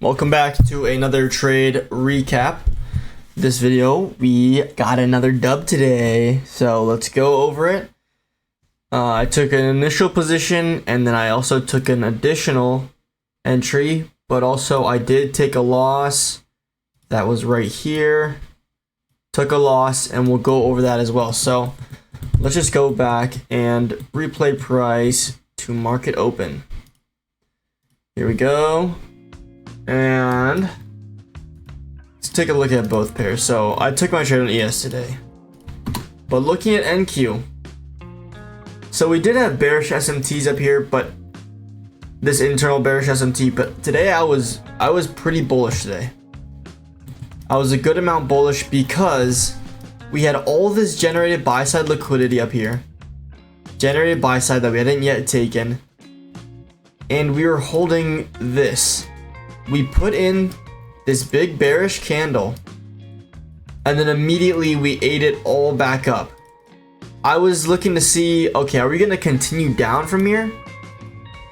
Welcome back to another trade recap. This video, we got another dub today, so let's go over it. I took an initial position and then I also took an additional entry, but also I did take a loss. That was right here. Took a loss, and we'll go over that as well. So let's just go back and replay price to market open. Here we go. And let's take a look at both pairs. So I took my trade on ES today, but looking at NQ, so we did have bearish SMTs up here, but this internal bearish SMT, but today I was pretty bullish today. I was a good amount bullish because we had all this generated buy side liquidity up here, generated buy side that we hadn't yet taken, and we were holding this. We put in this big bearish candle, and then immediately we ate it all back up. I was looking to see, okay, are we going to continue down from here?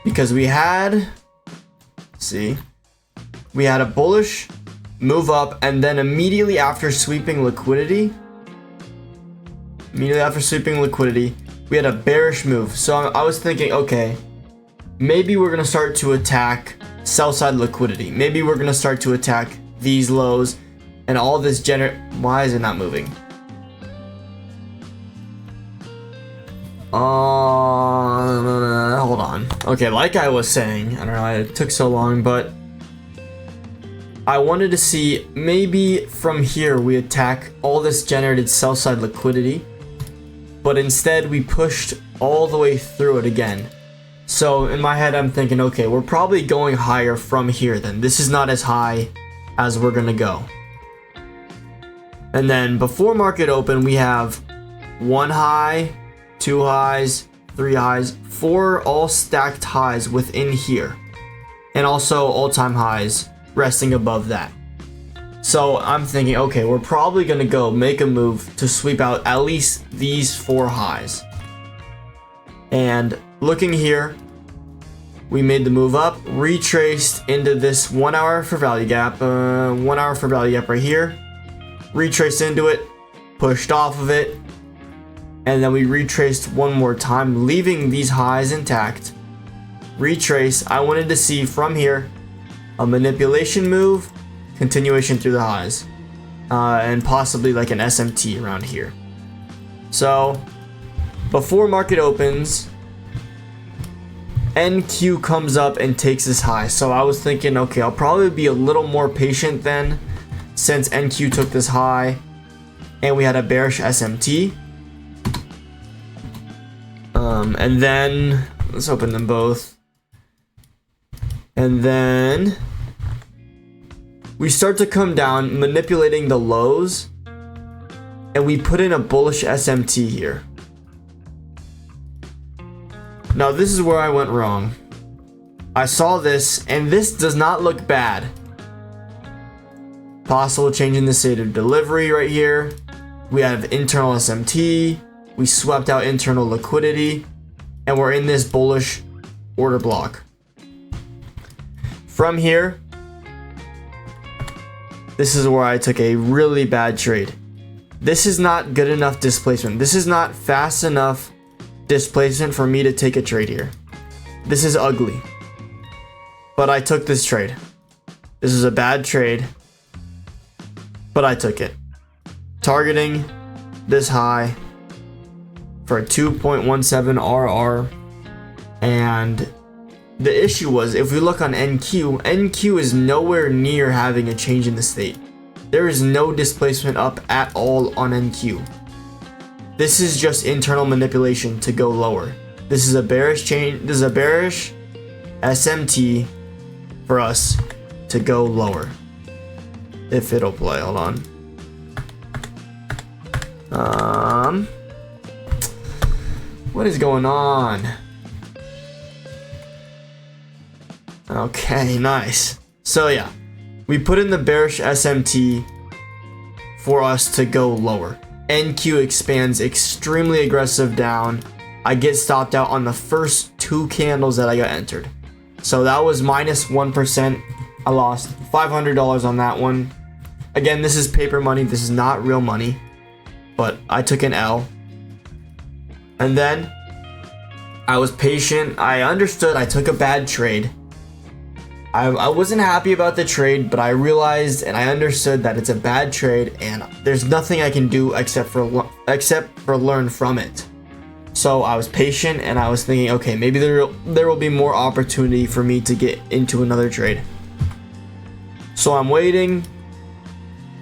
Because we had, we had a bullish move up, and then immediately after sweeping liquidity, we had a bearish move. So I was thinking, okay, maybe we're going to start to attack sell side liquidity. Maybe we're going to start to attack these lows and all this why is it not moving? Hold on. Okay, like I was saying, I don't know why it took so long, but I wanted to see maybe from here we attack all this generated sell side liquidity, but instead we pushed all the way through it again. So in my head I'm thinking, okay, we're probably going higher from here then. This is not as high as we're gonna go. And then before market open we have one high, two highs, three highs, four all stacked highs within here, and also all-time highs resting above that. So I'm thinking, okay, we're probably gonna go make a move to sweep out at least these four highs. And looking here, we made the move up, retraced into this 1 hour for value gap, right here, retraced into it, pushed off of it, and then we retraced one more time, leaving these highs intact. Retrace, I wanted to see from here a manipulation move, continuation through the highs, and possibly like an SMT around here. So before market opens, NQ comes up and takes this high. So I was thinking, okay, I'll probably be a little more patient then, since NQ took this high and we had a bearish SMT. And then let's open them both. And then we start to come down, manipulating the lows, and we put in a bullish SMT here. Now this is where I went wrong. I saw this, and this does not look bad. Possible change in the state of delivery right here. We have internal SMT. We swept out internal liquidity, and we're in this bullish order block. From here, this is where I took a really bad trade. This is not good enough displacement. This is not fast enough displacement for me to take a trade here. This is ugly. But I took this trade. This is a bad trade, but I took it. Targeting this high for a 2.17 RR. And the issue was, if we look on NQ is nowhere near having a change in the state. There is no displacement up at all on NQ. This is just internal manipulation to go lower. This is a bearish change. This is a bearish SMT for us to go lower. If it'll play, hold on. What is going on? Okay, nice. So yeah, we put in the bearish SMT for us to go lower. NQ expands extremely aggressive down. I get stopped out on the first two candles that I got entered. So that was minus 1%. I lost $500 on that one. Again, this is paper money. This is not real money, but I took an L. And then I was patient. I understood I took a bad trade. I wasn't happy about the trade, but I realized and I understood that it's a bad trade and there's nothing I can do except for learn from it. So I was patient and I was thinking, okay, maybe there will be more opportunity for me to get into another trade. So I'm waiting.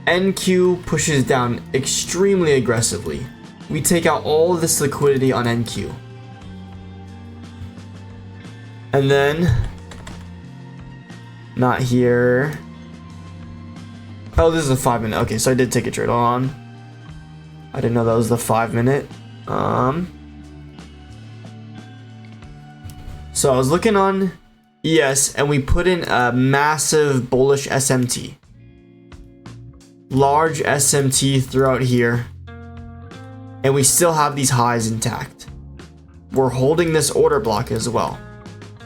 NQ pushes down extremely aggressively. We take out all of this liquidity on NQ. And then, not here. Oh, this is a 5 minute. Okay, so I did take a trade on. I didn't know that was the 5 minute. So I was looking on ES and we put in a massive bullish SMT. Large SMT throughout here. And we still have these highs intact. We're holding this order block as well.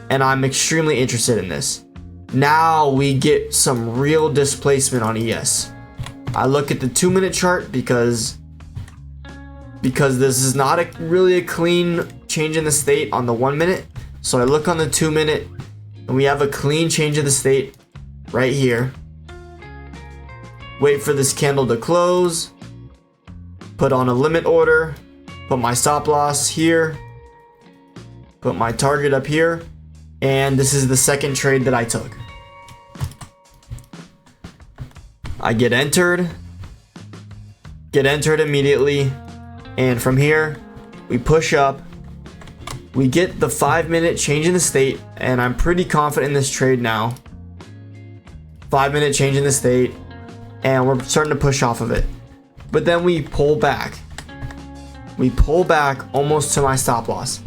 And I'm extremely interested in this. Now we get some real displacement on ES. I look at the 2 minute chart because this is not really a clean change in the state on the 1 minute. So I look on the 2 minute and we have a clean change of the state right here. Wait for this candle to close. Put on a limit order. Put my stop loss here. Put my target up here. And this is the second trade that I took. I get entered immediately, and from here we push up. We get the 5 minute change in the state, and I'm pretty confident in this trade now. 5 minute change in the state, and we're starting to push off of it. But then we pull back. We pull back almost to my stop loss.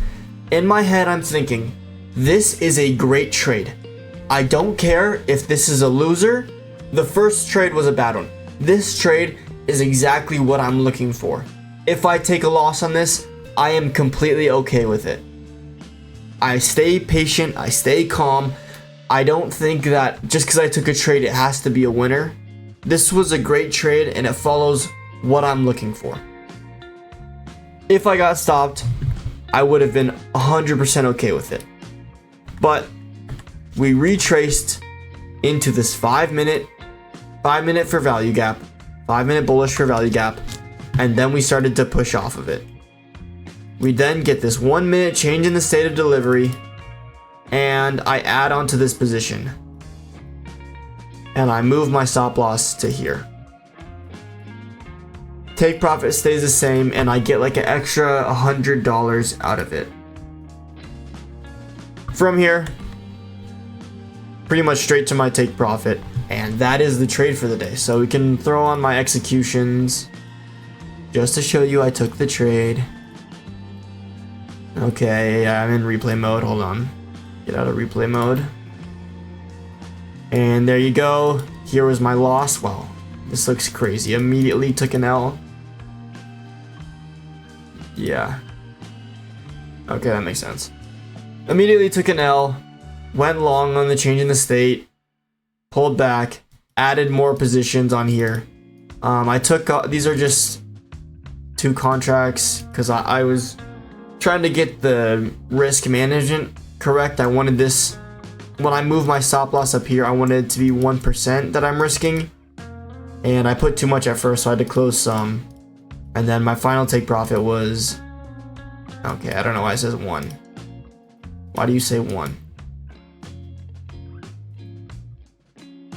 In my head, I'm thinking, this is a great trade. I don't care if this is a loser. The first trade was a bad one. This trade is exactly what I'm looking for. If I take a loss on this, I am completely okay with it. I stay patient, I stay calm. I don't think that just because I took a trade, it has to be a winner. This was a great trade and it follows what I'm looking for. If I got stopped, I would have been 100% okay with it. But we retraced into this 5 minute for value gap, 5 minute bullish for value gap, and then we started to push off of it. We then get this 1 minute change in the state of delivery, and I add onto this position. And I move my stop loss to here. Take profit stays the same, and I get like an extra $100 out of it. From here, pretty much straight to my take profit, and that is the trade for the day. So we can throw on my executions just to show you I took the trade. Okay, I'm in replay mode. Hold on. Get out of replay mode. And there you go. Here was my loss. Wow, this looks crazy. Immediately took an L. Yeah. Okay, that makes sense. Immediately took an L. Went long on the change in the state. Pulled back. Added more positions on here. I took... these are just 2 contracts because I was trying to get the risk management correct. I wanted this... when I move my stop loss up here, I wanted it to be 1% that I'm risking. And I put too much at first, so I had to close some. And then my final take profit was... okay, I don't know why it says 1. Why do you say 1?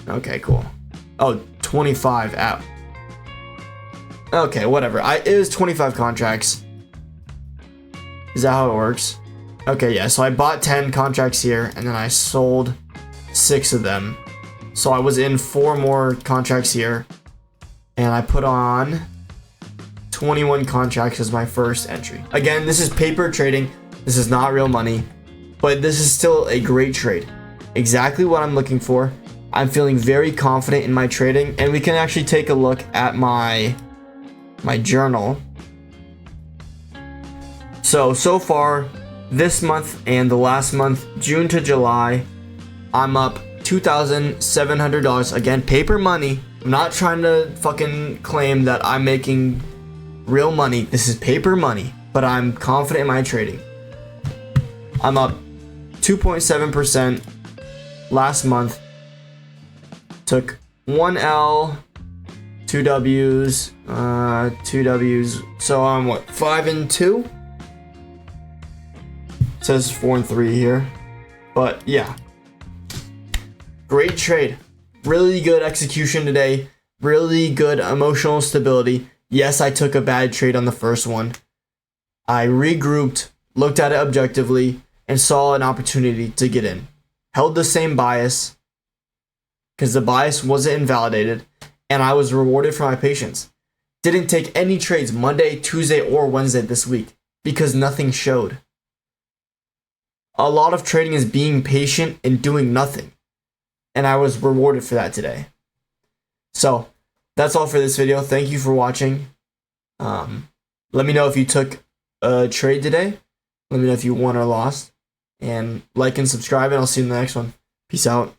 Okay, cool. Oh, 25 out. Okay, whatever. It was 25 contracts. Is that how it works? Okay, yeah, so I bought 10 contracts here, and then I sold 6 of them. So I was in 4 more contracts here, and I put on 21 contracts as my first entry. Again, this is paper trading. This is not real money, but this is still a great trade. Exactly what I'm looking for. I'm feeling very confident in my trading, and we can actually take a look at my journal. So far, this month and the last month, June to July, I'm up $2,700. Again, paper money. I'm not trying to fucking claim that I'm making real money. This is paper money, but I'm confident in my trading. I'm up 2.7% last month. Took 1 L, 2 W's, 2 W's. So I'm what, 5 and 2? It says 4 and 3 here. But yeah. Great trade. Really good execution today. Really good emotional stability. Yes, I took a bad trade on the first one. I regrouped, looked at it objectively, and saw an opportunity to get in. Held the same bias because the bias wasn't invalidated, and I was rewarded for my patience. Didn't take any trades Monday, Tuesday, or Wednesday this week because nothing showed. A lot of trading is being patient and doing nothing, and I was rewarded for that today. So that's all for this video. Thank you for watching. Let me know if you took a trade today. Let me know if you won or lost. And like and subscribe, and I'll see you in the next one. Peace out.